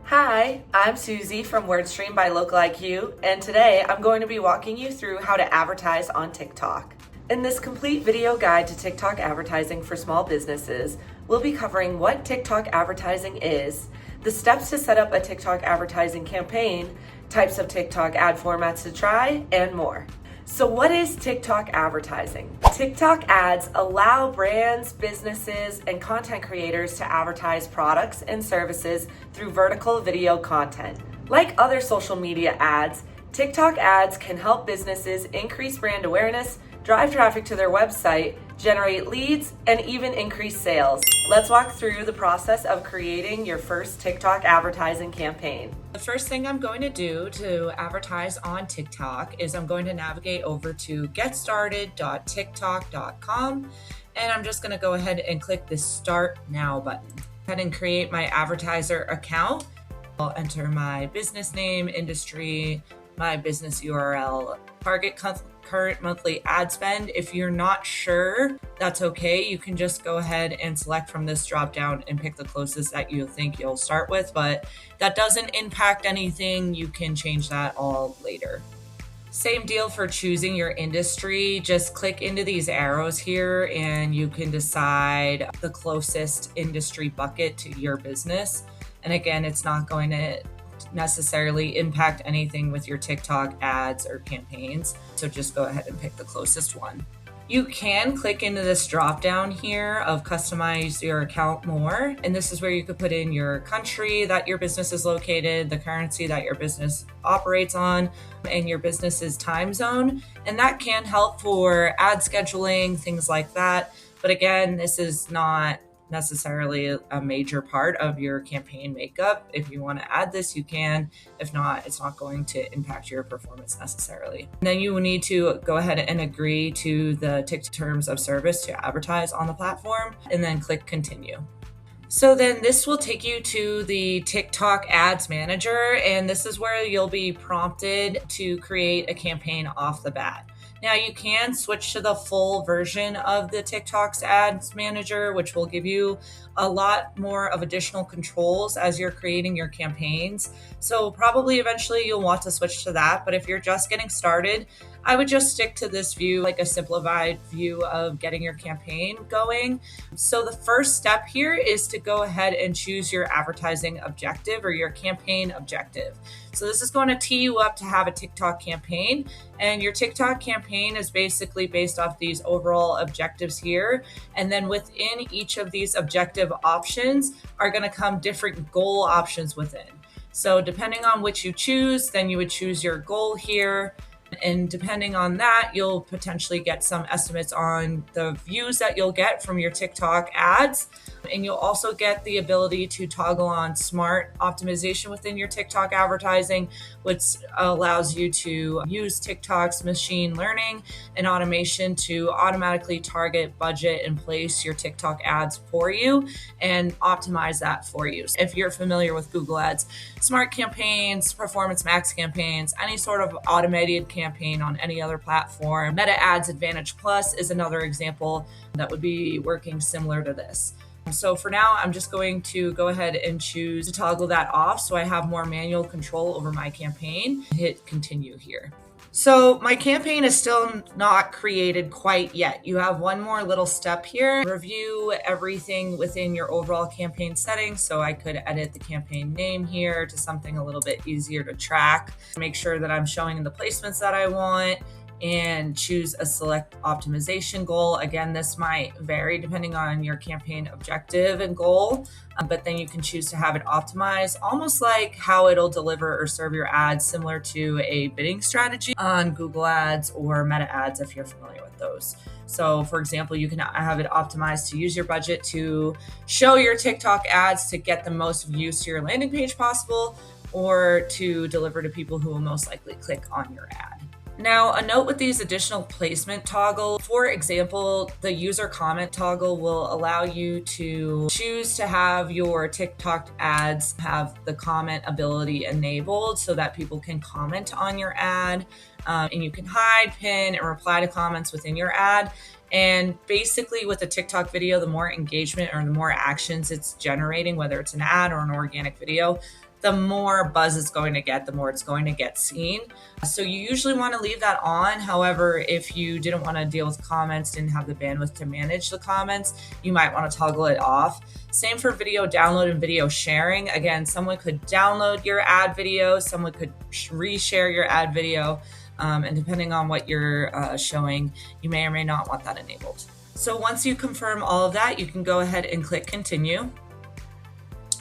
Hi, I'm Susie from WordStream by LocalIQ, and today I'm going to be walking you through how to advertise on TikTok. In this complete video guide to TikTok advertising for small businesses, we'll be covering what TikTok advertising is, the steps to set up a TikTok advertising campaign, types of TikTok ad formats to try, and more. So what is TikTok advertising? TikTok ads allow brands, businesses, and content creators to advertise products and services through vertical video content. Like other social media ads, TikTok ads can help businesses increase brand awareness, drive traffic to their website, generate leads, and even increase sales. Let's walk through the process of creating your first TikTok advertising campaign. The first thing I'm going to do to advertise on TikTok is I'm going to navigate over to getstarted.tiktok.com, and I'm just going to go ahead and click the Start Now button. Go ahead and create my advertiser account. I'll enter my business name, industry, my business URL, target current monthly ad spend. If you're not sure, that's okay. You can just go ahead and select from this drop down and pick the closest that you think you'll start with, but that doesn't impact anything. You can change that all later. Same deal for choosing your industry. Just click into these arrows here and you can decide the closest industry bucket to your business. And again, it's not going to necessarily impact anything with your TikTok ads or campaigns. So just go ahead and pick the closest one. You can click into this drop down here of customize your account more. And this is where you could put in your country that your business is located, the currency that your business operates on, and your business's time zone. And that can help for ad scheduling, things like that. But again, this is not necessarily a major part of your campaign makeup. If you want to add this, you can. If not, it's not going to impact your performance necessarily. And then you will need to go ahead and agree to the TikTok terms of service to advertise on the platform, and then click continue. So then this will take you to the TikTok Ads Manager, and this is where you'll be prompted to create a campaign off the bat. Now you can switch to the full version of the TikTok's Ads Manager, which will give you a lot more of additional controls as you're creating your campaigns. So probably eventually you'll want to switch to that. But if you're just getting started, I would just stick to this view, like a simplified view of getting your campaign going. So the first step here is to go ahead and choose your advertising objective or your campaign objective. So this is going to tee you up to have a TikTok campaign, and your TikTok campaign is basically based off these overall objectives here. And then within each of these objective options are going to come different goal options within. So depending on which you choose, then you would choose your goal here. And depending on that, you'll potentially get some estimates on the views that you'll get from your TikTok ads. And you'll also get the ability to toggle on smart optimization within your TikTok advertising, which allows you to use TikTok's machine learning and automation to automatically target, budget, and place your TikTok ads for you and optimize that for you. If you're familiar with Google Ads, smart campaigns, performance max campaigns, any sort of automated campaign on any other platform. Meta Ads Advantage Plus is another example that would be working similar to this. So for now, I'm just going to go ahead and choose to toggle that off so I have more manual control over my campaign. Hit continue here. So my campaign is still not created quite yet. You have one more little step here. Review everything within your overall campaign settings. So I could edit the campaign name here to something a little bit easier to track. Make sure that I'm showing the placements that I want, and choose a select optimization goal. Again, this might vary depending on your campaign objective and goal, but then you can choose to have it optimized, almost like how it'll deliver or serve your ads, similar to a bidding strategy on Google Ads or Meta Ads if you're familiar with those. So for example, you can have it optimized to use your budget to show your TikTok ads to get the most views to your landing page possible, or to deliver to people who will most likely click on your ad. Now, a note with these additional placement toggle, for example, the user comment toggle will allow you to choose to have your TikTok ads have the comment ability enabled so that people can comment on your ad, and you can hide, pin, and reply to comments within your ad. And basically with a TikTok video, the more engagement or the more actions it's generating, whether it's an ad or an organic video, the more buzz it's going to get, the more it's going to get seen. So you usually want to leave that on. However, if you didn't want to deal with comments, didn't have the bandwidth to manage the comments, you might want to toggle it off. Same for video download and video sharing. Again, someone could download your ad video, someone could reshare your ad video, and depending on what you're showing, you may or may not want that enabled. So once you confirm all of that, you can go ahead and click continue.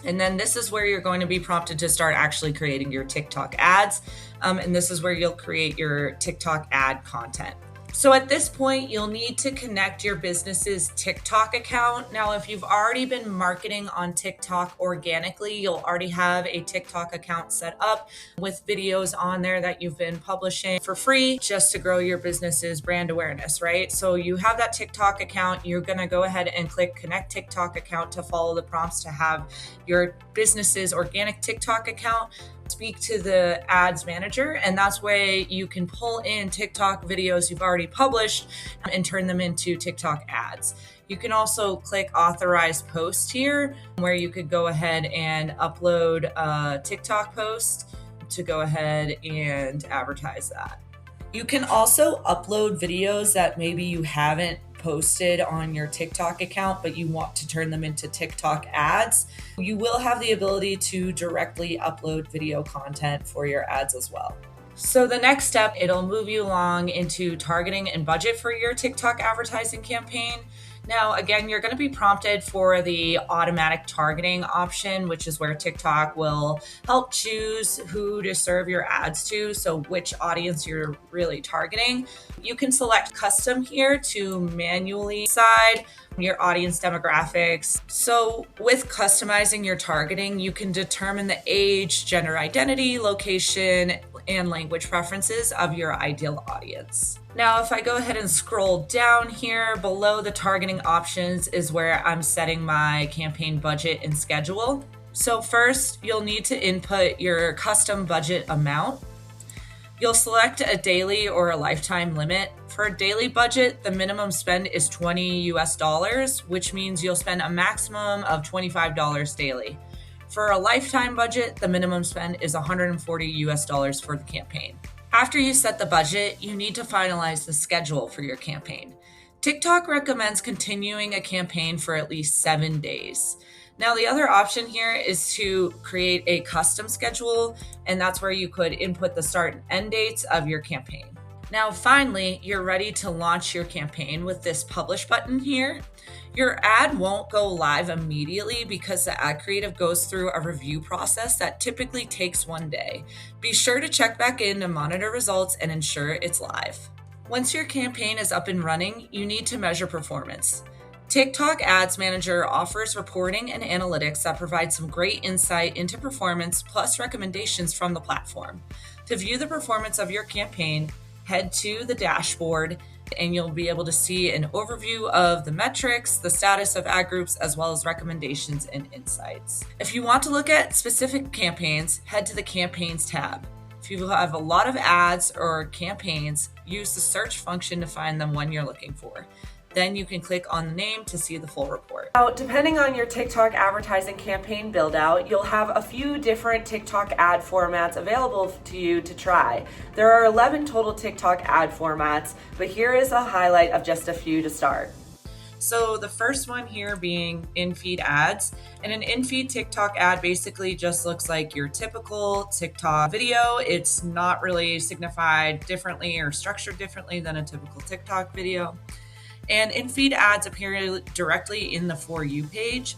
And then this is where you're going to be prompted to start actually creating your TikTok ads. And this is where you'll create your TikTok ad content. So at this point, you'll need to connect your business's TikTok account. Now, if you've already been marketing on TikTok organically, you'll already have a TikTok account set up with videos on there that you've been publishing for free just to grow your business's brand awareness, right? So you have that TikTok account. You're going to go ahead and click connect TikTok account to follow the prompts to have your business's organic TikTok account speak to the ads manager, and that's where you can pull in TikTok videos you've already published and turn them into TikTok ads. You can also click authorize post here, where you could go ahead and upload a TikTok post to go ahead and advertise that. You can also upload videos that maybe you haven't posted on your TikTok account, but you want to turn them into TikTok ads. You will have the ability to directly upload video content for your ads as well. So the next step, it'll move you along into targeting and budget for your TikTok advertising campaign. Now, again, you're going to be prompted for the automatic targeting option, which is where TikTok will help choose who to serve your ads to, so which audience you're really targeting. You can select custom here to manually decide your audience demographics. So with customizing your targeting, you can determine the age, gender identity, location, and language preferences of your ideal audience. Now, if I go ahead and scroll down here, below the targeting options is where I'm setting my campaign budget and schedule. So first, you'll need to input your custom budget amount. You'll select a daily or a lifetime limit. For a daily budget, the minimum spend is $20 US, which means you'll spend a maximum of $25 daily. For a lifetime budget, the minimum spend is $140 US for the campaign. After you set the budget, you need to finalize the schedule for your campaign. TikTok recommends continuing a campaign for at least 7 days. Now, the other option here is to create a custom schedule, and that's where you could input the start and end dates of your campaign. Now, finally, you're ready to launch your campaign with this publish button here. Your ad won't go live immediately because the ad creative goes through a review process that typically takes 1 day. Be sure to check back in to monitor results and ensure it's live. Once your campaign is up and running, you need to measure performance. TikTok Ads Manager offers reporting and analytics that provide some great insight into performance plus recommendations from the platform. To view the performance of your campaign, head to the dashboard and you'll be able to see an overview of the metrics, the status of ad groups, as well as recommendations and insights. If you want to look at specific campaigns, head to the Campaigns tab. If you have a lot of ads or campaigns, use the search function to find them when you're looking for. Then you can click on the name to see the full report. Now, depending on your TikTok advertising campaign build out, you'll have a few different TikTok ad formats available to you to try. There are 11 total TikTok ad formats, but here is a highlight of just a few to start. So the first one here being in-feed ads. And an in-feed TikTok ad basically just looks like your typical TikTok video. It's not really signified differently or structured differently than a typical TikTok video. And in-feed ads appear directly in the For You page.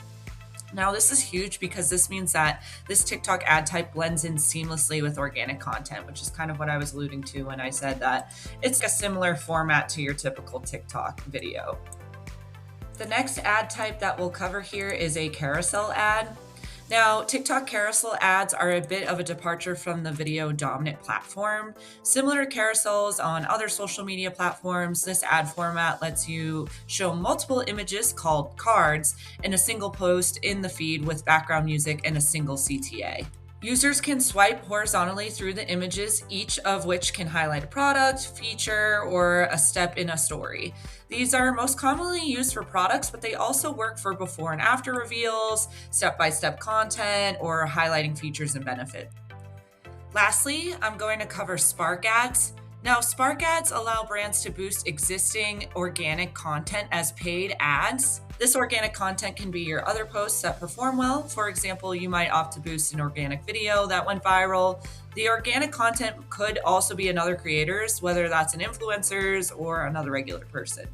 Now, this is huge because this means that this TikTok ad type blends in seamlessly with organic content, which is kind of what I was alluding to when I said that it's a similar format to your typical TikTok video. The next ad type that we'll cover here is a carousel ad. Now, TikTok carousel ads are a bit of a departure from the video dominant platform. Similar to carousels on other social media platforms, this ad format lets you show multiple images called cards in a single post in the feed with background music and a single CTA. Users can swipe horizontally through the images, each of which can highlight a product, feature, or a step in a story. These are most commonly used for products, but they also work for before and after reveals, step-by-step content, or highlighting features and benefits. Lastly, I'm going to cover Spark Ads. Now, Spark Ads allow brands to boost existing organic content as paid ads. This organic content can be your other posts that perform well. For example, you might opt to boost an organic video that went viral. The organic content could also be another creator's, whether that's an influencer's or another regular person.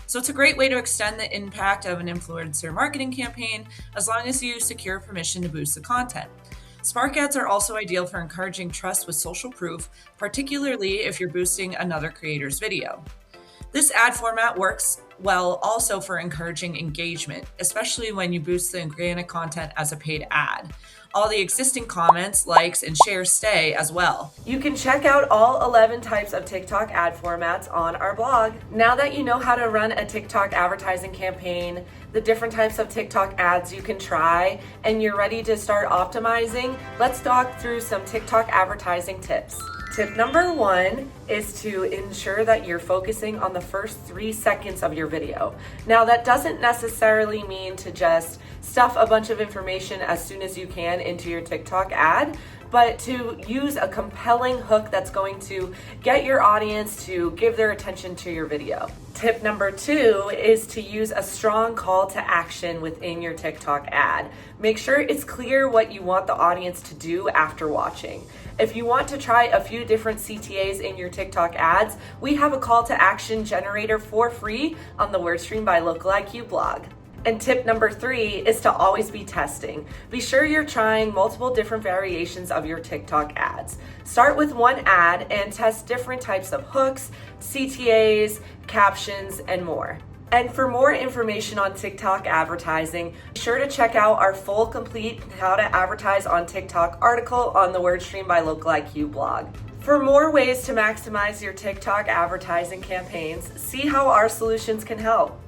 So it's a great way to extend the impact of an influencer marketing campaign as long as you secure permission to boost the content. Spark ads are also ideal for encouraging trust with social proof, particularly if you're boosting another creator's video. This ad format works well also for encouraging engagement, especially when you boost the organic content as a paid ad. All the existing comments, likes, and shares stay as well. You can check out all 11 types of TikTok ad formats on our blog. Now that you know how to run a TikTok advertising campaign, the different types of TikTok ads you can try, and you're ready to start optimizing, let's talk through some TikTok advertising tips. Tip number 1 is to ensure that you're focusing on the first 3 seconds of your video. Now, that doesn't necessarily mean to just stuff a bunch of information as soon as you can into your TikTok ad, but to use a compelling hook that's going to get your audience to give their attention to your video. Tip number 2 is to use a strong call to action within your TikTok ad. Make sure it's clear what you want the audience to do after watching. If you want to try a few different CTAs in your TikTok ads, we have a call to action generator for free on the WordStream by LocalIQ blog. And tip number 3 is to always be testing. Be sure you're trying multiple different variations of your TikTok ads. Start with one ad and test different types of hooks, CTAs, captions, and more. And for more information on TikTok advertising, be sure to check out our full complete How to Advertise on TikTok article on the WordStream by LocalIQ blog. For more ways to maximize your TikTok advertising campaigns, see how our solutions can help.